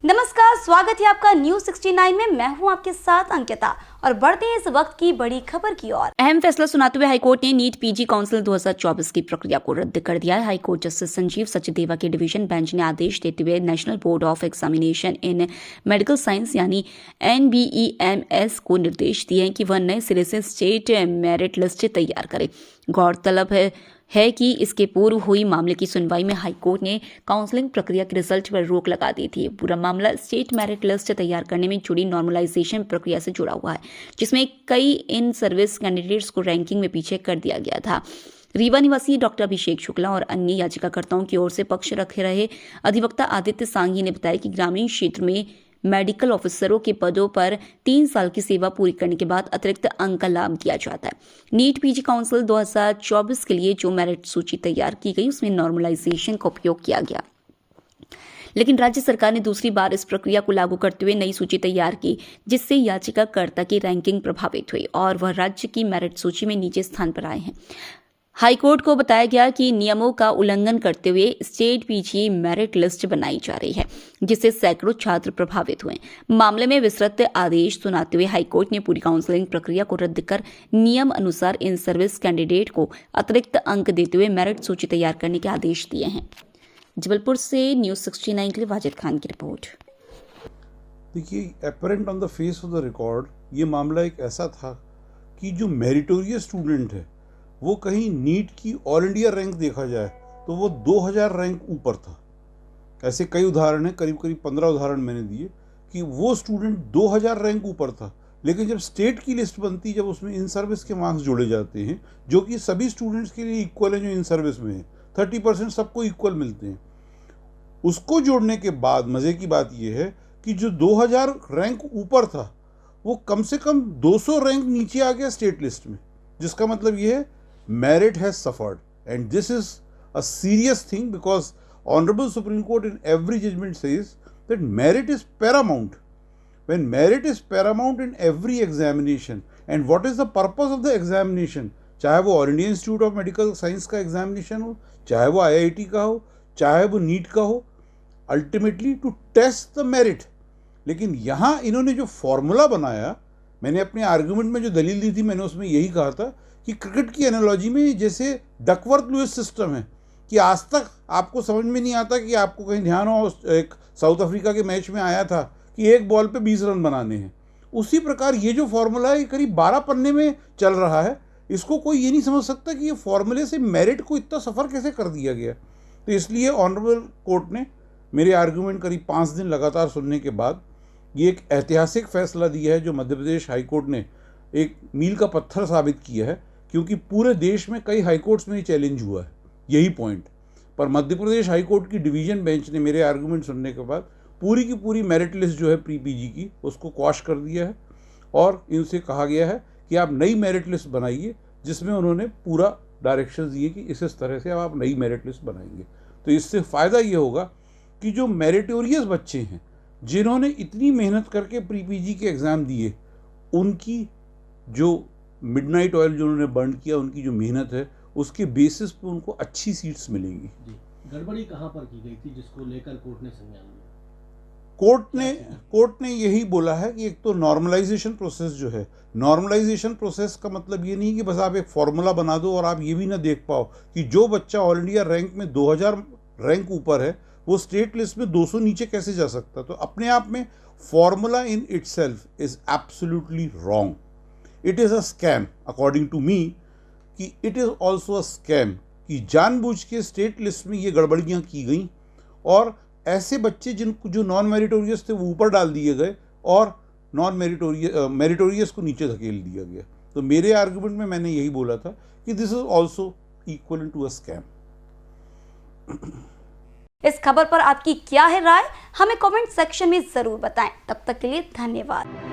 नमस्कार, स्वागत है आपका न्यूज 69 में। मैं हूं आपके साथ अंकिता और बढ़ते हैं इस वक्त की बड़ी खबर की ओर। अहम फैसला सुनाते हुए हाईकोर्ट ने नीट पीजी काउंसिल 2024 की प्रक्रिया को रद्द कर दिया है। हाईकोर्ट जस्टिस संजीव सचदेवा के डिवीजन बेंच ने आदेश देते हुए national board of examination in medical science यानी NBEMS को निर्देश दिए हैं कि वह नए सिरे से स्टेट मेरिट लिस्ट तैयार करे। गौरतलब है कि इसके पूर्व हुई मामले की सुनवाई में हाईकोर्ट ने काउंसलिंग प्रक्रिया के रिजल्ट पर रोक लगा दी थी। पूरा मामला स्टेट मेरिट लिस्ट तैयार करने में जुड़ी नॉर्मलाइजेशन प्रक्रिया से जुड़ा हुआ है, जिसमें कई इन सर्विस कैंडिडेट्स को रैंकिंग में पीछे कर दिया गया था। रीवा निवासी डॉक्टर अभिषेक शुक्ला और अन्य याचिकाकर्ताओं की ओर से पक्ष रखे रहे अधिवक्ता आदित्य सांघी ने बताया कि ग्रामीण क्षेत्र में मेडिकल ऑफिसरों के पदों पर 3 साल की सेवा पूरी करने के बाद अतिरिक्त अंक का लाभ दिया जाता है। नीट पीजी काउंसिल 2024 के लिए जो मेरिट सूची तैयार की गई उसमें नॉर्मलाइजेशन का उपयोग किया गया, लेकिन राज्य सरकार ने दूसरी बार इस प्रक्रिया को लागू करते हुए नई सूची तैयार की, जिससे याचिकाकर्ता की रैंकिंग प्रभावित हुई और वह राज्य की मेरिट सूची में नीचे स्थान पर आए हैं। हाईकोर्ट को बताया गया कि नियमों का उल्लंघन करते हुए स्टेट पीजी मेरिट लिस्ट बनाई जा रही है, जिससे सैकड़ों छात्र प्रभावित हुए। मामले में विस्तृत आदेश सुनाते हुए हाईकोर्ट ने पूरी काउंसलिंग प्रक्रिया को रद्द कर नियम अनुसार इन सर्विस कैंडिडेट को अतिरिक्त अंक देते हुए मेरिट सूची तैयार करने के आदेश दिए हैं। जबलपुर से न्यूज 69 के लिए वाजिद खान की रिपोर्ट। देखिए, apparent on the face of the record ये मामला एक ऐसा था कि जो मेरिटोरियस स्टूडेंट है वो कहीं नीट की ऑल इंडिया रैंक देखा जाए तो वो 2000 रैंक ऊपर था। ऐसे कई उदाहरण हैं, करीब करीब 15 उदाहरण मैंने दिए कि वो स्टूडेंट 2000 रैंक ऊपर था, लेकिन जब स्टेट की लिस्ट बनती, जब उसमें इन सर्विस के मार्क्स जोड़े जाते हैं जो कि सभी स्टूडेंट्स के लिए इक्वल है, जो इन सर्विस में है 30% सबको इक्वल मिलते हैं, उसको जोड़ने के बाद मज़े की बात यह है कि जो 2000 रैंक ऊपर था वो कम से कम 200 रैंक नीचे आ गया स्टेट लिस्ट में, जिसका मतलब ये है merit has suffered, and this is a serious thing because Honorable Supreme Court in every judgment says that merit is paramount. When merit is paramount in every examination, and what is the purpose of the examination, चाहे वो all India institute of medical science का examination हो, चाहे वो IIT का हो, चाहे वो नीट का हो, ultimately to test the merit. लेकिन यहाँ इन्होंने जो फॉर्मूला बनाया, मैंने अपने आर्ग्यूमेंट में जो दलील दी थी, मैंने उसमें यही कहा था कि क्रिकेट की एनालॉजी में जैसे डकवर्थ लुइस सिस्टम है कि आज तक आपको समझ में नहीं आता कि आपको कहीं ध्यान हो, एक साउथ अफ्रीका के मैच में आया था कि एक बॉल पे 20 रन बनाने हैं। उसी प्रकार ये जो फॉर्मूला है ये करीब 12 पन्ने में चल रहा है। इसको कोई ये नहीं समझ सकता कि ये फॉर्मूले से मेरिट को इतना सफ़र कैसे कर दिया गया। तो इसलिए ऑनरेबल कोर्ट ने मेरे आर्ग्यूमेंट करीब 5 दिन लगातार सुनने के बाद ये एक ऐतिहासिक फैसला दिया है, जो मध्य प्रदेश हाईकोर्ट ने एक मील का पत्थर साबित किया है, क्योंकि पूरे देश में कई हाईकोर्ट्स में ये चैलेंज हुआ है, यही पॉइंट। पर मध्य प्रदेश हाईकोर्ट की डिवीजन बेंच ने मेरे आर्गूमेंट सुनने के बाद पूरी की पूरी मेरिट लिस्ट जो है प्री पीजी की, उसको क्वाश कर दिया है और इनसे कहा गया है कि आप नई मेरिट लिस्ट बनाइए, जिसमें उन्होंने पूरा डायरेक्शन दिए कि इस तरह से अब आप नई मेरिट लिस्ट बनाएंगे। तो इससे फ़ायदा ये होगा कि जो मेरिटोरियस बच्चे हैं, जिन्होंने इतनी मेहनत करके प्री पीजी के एग्ज़ाम दिए, उनकी जो मिडनाइट ऑयल जो उन्होंने बर्न किया, उनकी जो मेहनत है, उसके बेसिस पे उनको अच्छी सीट्स मिलेंगी। गड़बड़ी कहाँ पर की गई थी जिसको लेकर कोर्ट ने संज्ञान लिया? कोर्ट ने यही बोला है कि एक तो नॉर्मलाइजेशन प्रोसेस जो है, नॉर्मलाइजेशन प्रोसेस का मतलब ये नहीं कि बस आप एक फॉर्मूला बना दो और आप ये भी ना देख पाओ कि जो बच्चा ऑल इंडिया रैंक में 2000 रैंक ऊपर है वो स्टेट लिस्ट में 200 नीचे कैसे जा सकता। तो अपने आप में formula in itself is absolutely wrong. It is a scam according to me, कि it is also a scam कि जानबूझ के स्टेट लिस्ट में ये गड़बड़ियाँ की गई और ऐसे बच्चे जिनको जो नॉन मेरिटोरियस थे वो ऊपर डाल दिए गए और नॉन मेरिटोरियस को नीचे धकेल दिया गया। तो मेरे आर्गुमेंट में मैंने यही बोला था कि this is also equal to a scam. इस खबर पर आपकी क्या है राय, हमें कमेंट सेक्शन में जरूर बताएं। तब तक के लिए धन्यवाद।